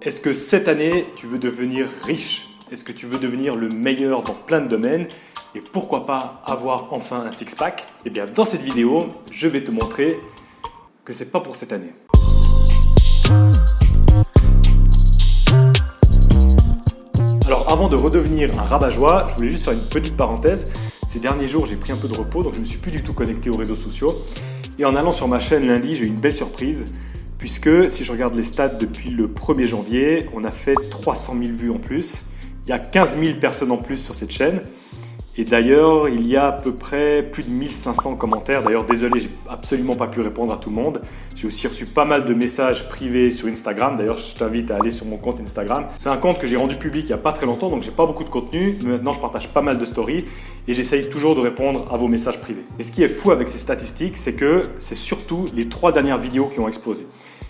Est-ce que cette année, tu veux devenir riche? Est-ce que tu veux devenir le meilleur dans plein de domaines? Et pourquoi pas avoir enfin un six-pack? Eh bien, dans cette vidéo, je vais te montrer que c'est pas pour cette année. Alors, avant de redevenir un rabat-joie, je voulais juste faire une petite parenthèse. Ces derniers jours, j'ai pris un peu de repos, donc je ne me suis plus du tout connecté aux réseaux sociaux. Et en allant sur ma chaîne lundi, j'ai eu une belle surprise. Puisque si je regarde les stats depuis le 1er janvier, on a fait 300 000 vues en plus. Il y a 15 000 personnes en plus sur cette chaîne. Et d'ailleurs, il y a à peu près plus de 1500 commentaires. D'ailleurs, désolé, j'ai absolument pas pu répondre à tout le monde. J'ai aussi reçu pas mal de messages privés sur Instagram. D'ailleurs, je t'invite à aller sur mon compte Instagram. C'est un compte que j'ai rendu public il n'y a pas très longtemps, donc j'ai pas beaucoup de contenu. Mais maintenant, je partage pas mal de stories et j'essaye toujours de répondre à vos messages privés. Et ce qui est fou avec ces statistiques, c'est que c'est surtout les 3 dernières vidéos qui ont explosé.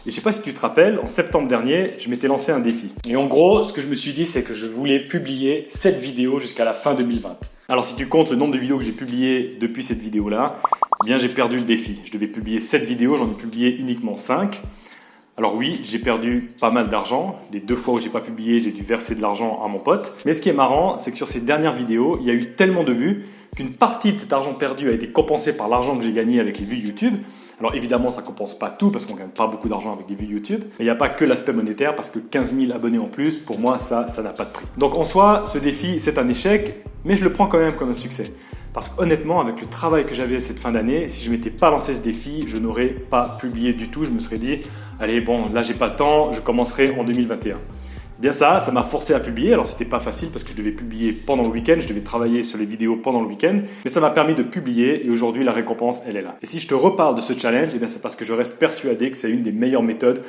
Et je sais pas si tu te rappelles, en septembre dernier, je m'étais lancé un défi. Et en gros, ce que je me suis dit, c'est que je voulais publier 7 vidéos jusqu'à la fin 2020. Alors si tu comptes le nombre de vidéos que j'ai publiées depuis cette vidéo-là, eh bien j'ai perdu le défi. Je devais publier 7 vidéos, j'en ai publié uniquement 5. Alors oui, j'ai perdu pas mal d'argent. Les 2 fois où j'ai pas publié, j'ai dû verser de l'argent à mon pote. Mais ce qui est marrant, c'est que sur ces dernières vidéos, il y a eu tellement de vues qu'une partie de cet argent perdu a été compensée par l'argent que j'ai gagné avec les vues YouTube. Alors évidemment, ça ne compense pas tout parce qu'on ne gagne pas beaucoup d'argent avec des vues YouTube. Mais il n'y a pas que l'aspect monétaire parce que 15 000 abonnés en plus, pour moi, ça n'a pas de prix. Donc en soi, ce défi, c'est un échec, mais je le prends quand même comme un succès. Parce qu'honnêtement, avec le travail que j'avais cette fin d'année, si je ne m'étais pas lancé ce défi, je n'aurais pas publié du tout. Je me serais dit, allez, bon, là, j'ai pas le temps, je commencerai en 2021. Bien ça m'a forcé à publier. Alors c'était pas facile parce que je devais publier pendant le week-end, je devais travailler sur les vidéos pendant le week-end, mais ça m'a permis de publier et aujourd'hui la récompense elle est là. Et si je te reparle de ce challenge, eh bien c'est parce que je reste persuadé que c'est une des meilleures méthodes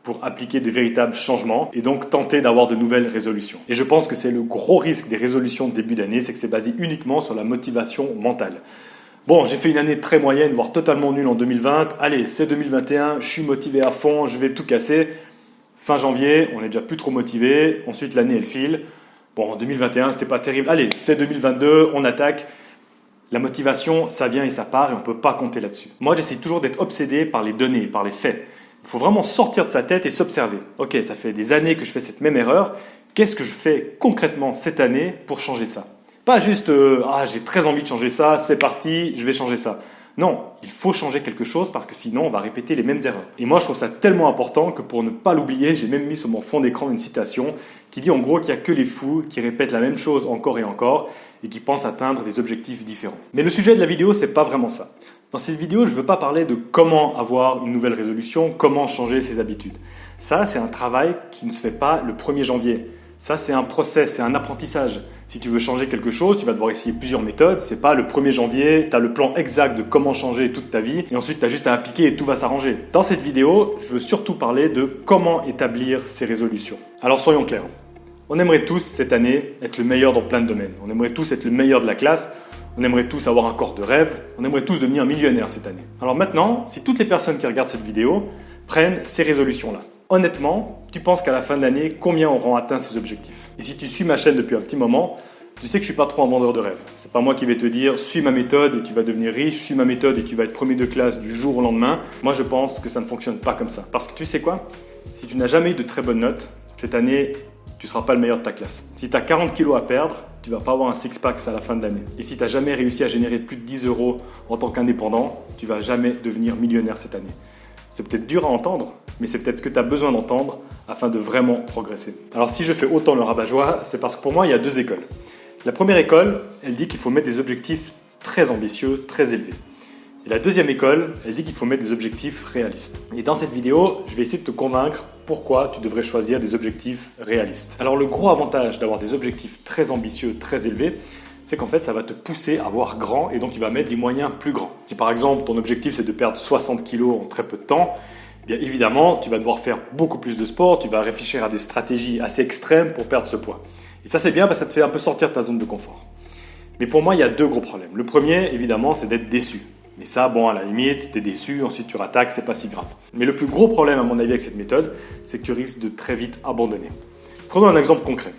pour appliquer de véritables changements et donc tenter d'avoir de nouvelles résolutions. Et je pense que c'est le gros risque des résolutions de début d'année, c'est que c'est basé uniquement sur la motivation mentale. Bon, j'ai fait une année très moyenne, voire totalement nulle en 2020. Allez, c'est 2021, je suis motivé à fond, je vais tout casser. Fin janvier, on est déjà plus trop motivé. Ensuite, l'année, elle file. Bon, en 2021, c'était pas terrible. Allez, c'est 2022, on attaque. La motivation, ça vient et ça part et on ne peut pas compter là-dessus. Moi, j'essaie toujours d'être obsédé par les données, par les faits. Il faut vraiment sortir de sa tête et s'observer. Ok, ça fait des années que je fais cette même erreur. Qu'est-ce que je fais concrètement cette année pour changer ça? Pas juste j'ai très envie de changer ça, c'est parti, je vais changer ça. Non, il faut changer quelque chose parce que sinon on va répéter les mêmes erreurs. Et moi je trouve ça tellement important que pour ne pas l'oublier, j'ai même mis sur mon fond d'écran une citation qui dit en gros qu'il n'y a que les fous qui répètent la même chose encore et encore et qui pensent atteindre des objectifs différents. Mais le sujet de la vidéo, c'est pas vraiment ça. Dans cette vidéo, je ne veux pas parler de comment avoir une nouvelle résolution, comment changer ses habitudes. Ça, c'est un travail qui ne se fait pas le 1er janvier. Ça, c'est un process, c'est un apprentissage. Si tu veux changer quelque chose, tu vas devoir essayer plusieurs méthodes. C'est pas le 1er janvier, tu as le plan exact de comment changer toute ta vie et ensuite tu as juste à appliquer et tout va s'arranger. Dans cette vidéo, je veux surtout parler de comment établir ces résolutions. Alors soyons clairs. On aimerait tous cette année être le meilleur dans plein de domaines. On aimerait tous être le meilleur de la classe. On aimerait tous avoir un corps de rêve. On aimerait tous devenir millionnaire cette année. Alors maintenant, si toutes les personnes qui regardent cette vidéo prennent ces résolutions-là, honnêtement, tu penses qu'à la fin de l'année, combien auront atteint ces objectifs? Et si tu suis ma chaîne depuis un petit moment, tu sais que je ne suis pas trop un vendeur de rêve. C'est pas moi qui vais te dire, suis ma méthode et tu vas devenir riche, suis ma méthode et tu vas être premier de classe du jour au lendemain. Moi, je pense que ça ne fonctionne pas comme ça. Parce que tu sais quoi? Si tu n'as jamais eu de très bonnes notes, cette année, tu ne seras pas le meilleur de ta classe. Si tu as 40 kilos à perdre, tu ne vas pas avoir un six-pack à la fin de l'année. Et si tu n'as jamais réussi à générer plus de 10 € en tant qu'indépendant, tu ne vas jamais devenir millionnaire cette année. C'est peut-être dur à entendre, mais c'est peut-être ce que tu as besoin d'entendre afin de vraiment progresser. Alors si je fais autant le rabat-joie, c'est parce que pour moi, il y a 2 écoles. La première école, elle dit qu'il faut mettre des objectifs très ambitieux, très élevés. Et la deuxième école, elle dit qu'il faut mettre des objectifs réalistes. Et dans cette vidéo, je vais essayer de te convaincre pourquoi tu devrais choisir des objectifs réalistes. Alors le gros avantage d'avoir des objectifs très ambitieux, très élevés, c'est qu'en fait, ça va te pousser à voir grand et donc tu vas mettre des moyens plus grands. Si par exemple, ton objectif, c'est de perdre 60 kg en très peu de temps, eh bien évidemment, tu vas devoir faire beaucoup plus de sport, tu vas réfléchir à des stratégies assez extrêmes pour perdre ce poids. Et ça, c'est bien parce que ça te fait un peu sortir de ta zone de confort. Mais pour moi, il y a 2 gros problèmes. Le premier, évidemment, c'est d'être déçu. Mais ça, bon, à la limite, tu es déçu, ensuite tu rattaques, c'est pas si grave. Mais le plus gros problème, à mon avis, avec cette méthode, c'est que tu risques de très vite abandonner. Prenons un exemple concret.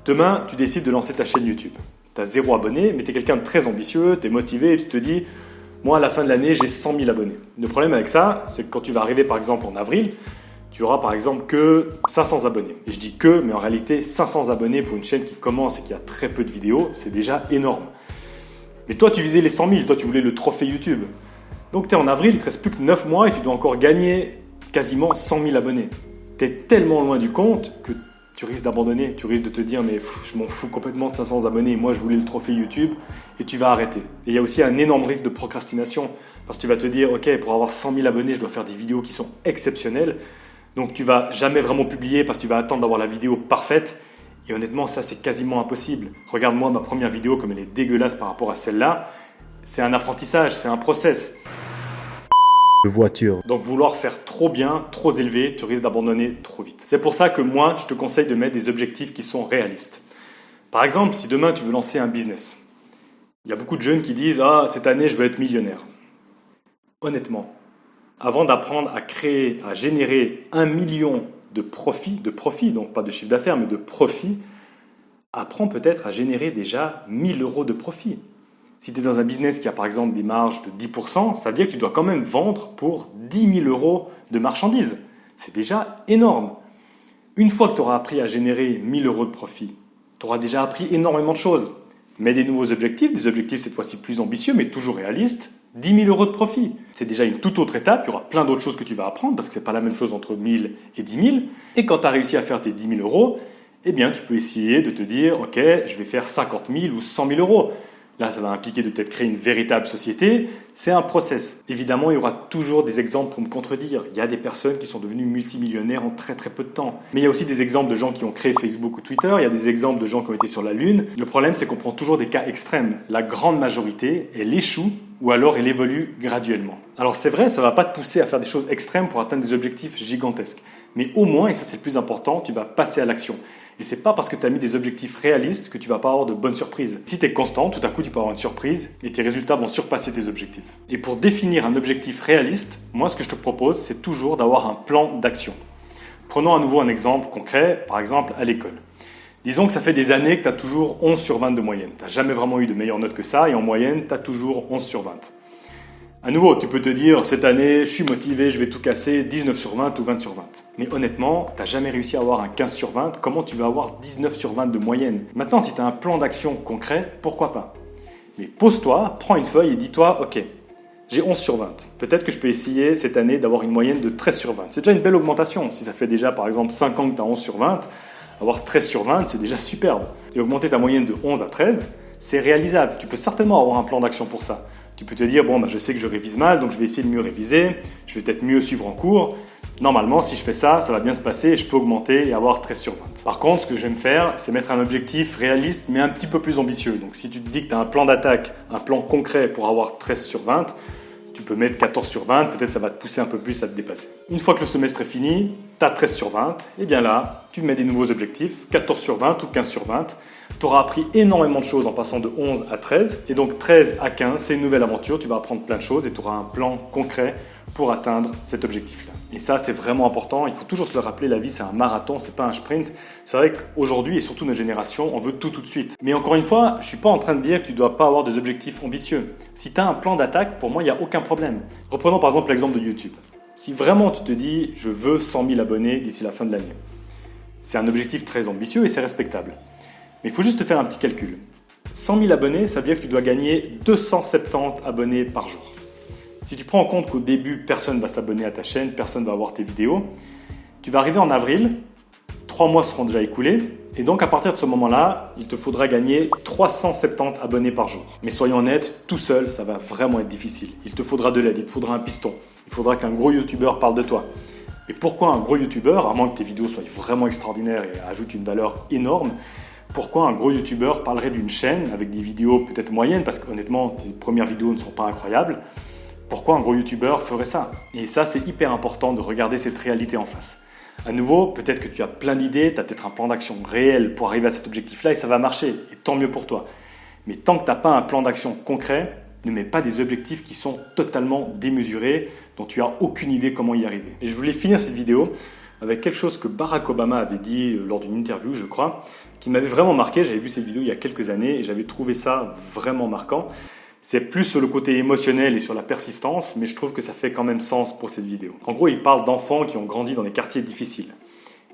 Demain, tu décides de lancer ta chaîne YouTube. Tu as 0 abonnés, mais tu es quelqu'un de très ambitieux, tu es motivé et tu te dis « Moi, à la fin de l'année, j'ai 100 000 abonnés ». Le problème avec ça, c'est que quand tu vas arriver, par exemple, en avril, tu auras par exemple que 500 abonnés. Et je dis que, mais en réalité 500 abonnés pour une chaîne qui commence et qui a très peu de vidéos, c'est déjà énorme. Mais toi tu visais les 100 000, toi tu voulais le trophée YouTube. Donc tu es en avril, il ne te reste plus que 9 mois et tu dois encore gagner quasiment 100 000 abonnés. Tu es tellement loin du compte que tu risques d'abandonner, tu risques de te dire mais je m'en fous complètement de 500 abonnés, moi je voulais le trophée YouTube et tu vas arrêter. Et il y a aussi un énorme risque de procrastination parce que tu vas te dire ok, pour avoir 100 000 abonnés je dois faire des vidéos qui sont exceptionnelles, donc tu vas jamais vraiment publier parce que tu vas attendre d'avoir la vidéo parfaite et honnêtement ça c'est quasiment impossible. Regarde-moi ma première vidéo comme elle est dégueulasse par rapport à celle-là, c'est un apprentissage, c'est un process. Voiture. Donc vouloir faire trop bien, trop élevé, tu risques d'abandonner trop vite. C'est pour ça que moi, je te conseille de mettre des objectifs qui sont réalistes. Par exemple, si demain tu veux lancer un business, il y a beaucoup de jeunes qui disent « Ah, cette année, je veux être millionnaire ». Honnêtement, avant d'apprendre à créer, à générer 1 million de profit, donc pas de chiffre d'affaires, mais de profit, apprends peut-être à générer déjà 1 000 € de profit. Si tu es dans un business qui a par exemple des marges de 10%, ça veut dire que tu dois quand même vendre pour 10 000 € de marchandises. C'est déjà énorme. Une fois que tu auras appris à générer 1 000 € de profit, tu auras déjà appris énormément de choses. Mets des nouveaux objectifs, des objectifs cette fois-ci plus ambitieux, mais toujours réalistes. 10 000 € de profit. C'est déjà une toute autre étape, il y aura plein d'autres choses que tu vas apprendre, parce que ce n'est pas la même chose entre 1 000 et 10 000. Et quand tu as réussi à faire tes 10 000 €, eh bien tu peux essayer de te dire, ok, je vais faire 50 000 ou 100 000 €. Là, ça va impliquer de peut-être créer une véritable société. C'est un process. Évidemment, il y aura toujours des exemples pour me contredire. Il y a des personnes qui sont devenues multimillionnaires en très très peu de temps. Mais il y a aussi des exemples de gens qui ont créé Facebook ou Twitter. Il y a des exemples de gens qui ont été sur la Lune. Le problème, c'est qu'on prend toujours des cas extrêmes. La grande majorité, elle échoue ou alors elle évolue graduellement. Alors c'est vrai, ça ne va pas te pousser à faire des choses extrêmes pour atteindre des objectifs gigantesques. Mais au moins, et ça c'est le plus important, tu vas passer à l'action. Et c'est pas parce que tu as mis des objectifs réalistes que tu vas pas avoir de bonnes surprises. Si tu es constant, tout à coup tu peux avoir une surprise et tes résultats vont surpasser tes objectifs. Et pour définir un objectif réaliste, moi ce que je te propose, c'est toujours d'avoir un plan d'action. Prenons à nouveau un exemple concret, par exemple à l'école. Disons que ça fait des années que tu as toujours 11 sur 20 de moyenne. Tu n'as jamais vraiment eu de meilleures notes que ça et en moyenne, tu as toujours 11 sur 20. À nouveau, tu peux te dire, cette année, je suis motivé, je vais tout casser, 19 sur 20 ou 20 sur 20. Mais honnêtement, tu n'as jamais réussi à avoir un 15 sur 20, comment tu vas avoir 19 sur 20 de moyenne? Maintenant, si tu as un plan d'action concret, pourquoi pas? Mais pose-toi, prends une feuille et dis-toi, ok, j'ai 11 sur 20. Peut-être que je peux essayer cette année d'avoir une moyenne de 13 sur 20. C'est déjà une belle augmentation. Si ça fait déjà, par exemple, 5 ans que tu as 11 sur 20, avoir 13 sur 20, c'est déjà superbe. Et augmenter ta moyenne de 11 à 13, c'est réalisable. Tu peux certainement avoir un plan d'action pour ça. Tu peux te dire, bon, je sais que je révise mal, donc je vais essayer de mieux réviser, je vais peut-être mieux suivre en cours. Normalement, si je fais ça, ça va bien se passer et je peux augmenter et avoir 13 sur 20. Par contre, ce que je vais me faire, c'est mettre un objectif réaliste, mais un petit peu plus ambitieux. Donc si tu te dis que tu as un plan d'attaque, un plan concret pour avoir 13 sur 20, tu peux mettre 14 sur 20, peut-être ça va te pousser un peu plus à te dépasser. Une fois que le semestre est fini, tu as 13 sur 20, et bien là, tu mets des nouveaux objectifs, 14 sur 20 ou 15 sur 20. Tu auras appris énormément de choses en passant de 11 à 13, et donc 13 à 15, c'est une nouvelle aventure, tu vas apprendre plein de choses et tu auras un plan concret pour atteindre cet objectif-là. Et ça, c'est vraiment important, il faut toujours se le rappeler, la vie c'est un marathon, c'est pas un sprint. C'est vrai qu'aujourd'hui, et surtout notre génération, on veut tout de suite. Mais encore une fois, je ne suis pas en train de dire que tu ne dois pas avoir des objectifs ambitieux. Si tu as un plan d'attaque, pour moi, il n'y a aucun problème. Reprenons par exemple l'exemple de YouTube. Si vraiment tu te dis, je veux 100 000 abonnés d'ici la fin de l'année, c'est un objectif très ambitieux et c'est respectable. Mais il faut juste faire un petit calcul. 100 000 abonnés, ça veut dire que tu dois gagner 270 abonnés par jour. Si tu prends en compte qu'au début, personne ne va s'abonner à ta chaîne, personne ne va voir tes vidéos, tu vas arriver en avril, 3 mois seront déjà écoulés, et donc à partir de ce moment-là, il te faudra gagner 370 abonnés par jour. Mais soyons honnêtes, tout seul, ça va vraiment être difficile. Il te faudra de l'aide, il te faudra un piston, il faudra qu'un gros youtubeur parle de toi. Et pourquoi un gros youtubeur, à moins que tes vidéos soient vraiment extraordinaires et ajoutent une valeur énorme, pourquoi un gros youtubeur parlerait d'une chaîne avec des vidéos peut-être moyennes, parce qu'honnêtement, tes premières vidéos ne sont pas incroyables. Pourquoi un gros youtubeur ferait ça? Et ça, c'est hyper important de regarder cette réalité en face. À nouveau, peut-être que tu as plein d'idées, tu as peut-être un plan d'action réel pour arriver à cet objectif-là et ça va marcher, et tant mieux pour toi. Mais tant que tu n'as pas un plan d'action concret, ne mets pas des objectifs qui sont totalement démesurés, dont tu n'as aucune idée comment y arriver. Et je voulais finir cette vidéo avec quelque chose que Barack Obama avait dit lors d'une interview, je crois, qui m'avait vraiment marqué. J'avais vu cette vidéo il y a quelques années et j'avais trouvé ça vraiment marquant. C'est plus sur le côté émotionnel et sur la persistance, mais je trouve que ça fait quand même sens pour cette vidéo. En gros, il parle d'enfants qui ont grandi dans des quartiers difficiles.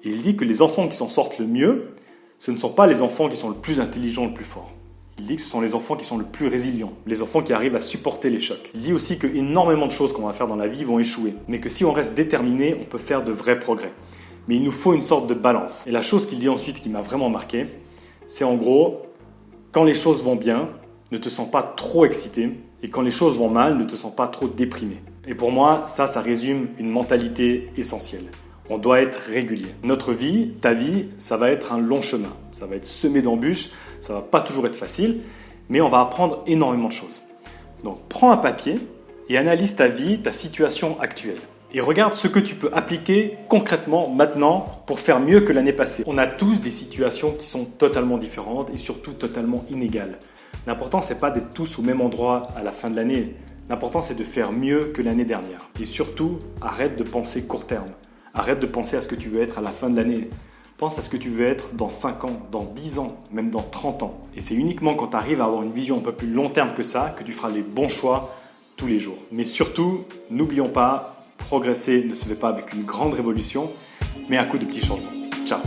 Il dit que les enfants qui s'en sortent le mieux, ce ne sont pas les enfants qui sont le plus intelligents, le plus forts. Il dit que ce sont les enfants qui sont le plus résilients, les enfants qui arrivent à supporter les chocs. Il dit aussi qu'énormément de choses qu'on va faire dans la vie vont échouer, mais que si on reste déterminé, on peut faire de vrais progrès. Mais il nous faut une sorte de balance. Et la chose qu'il dit ensuite qui m'a vraiment marqué, c'est en gros, quand les choses vont bien, ne te sens pas trop excité, et quand les choses vont mal, ne te sens pas trop déprimé. Et pour moi, ça résume une mentalité essentielle. On doit être régulier. Notre vie, ta vie, ça va être un long chemin. Ça va être semé d'embûches, ça va pas toujours être facile, mais on va apprendre énormément de choses. Donc prends un papier et analyse ta vie, ta situation actuelle. Et regarde ce que tu peux appliquer concrètement maintenant pour faire mieux que l'année passée. On a tous des situations qui sont totalement différentes et surtout totalement inégales. L'important, c'est pas d'être tous au même endroit à la fin de l'année. L'important, c'est de faire mieux que l'année dernière. Et surtout, arrête de penser court terme. Arrête de penser à ce que tu veux être à la fin de l'année. Pense à ce que tu veux être dans 5 ans, dans 10 ans, même dans 30 ans. Et c'est uniquement quand tu arrives à avoir une vision un peu plus long terme que ça que tu feras les bons choix tous les jours. Mais surtout, n'oublions pas, progresser ne se fait pas avec une grande révolution, mais un coup de petits changements. Ciao!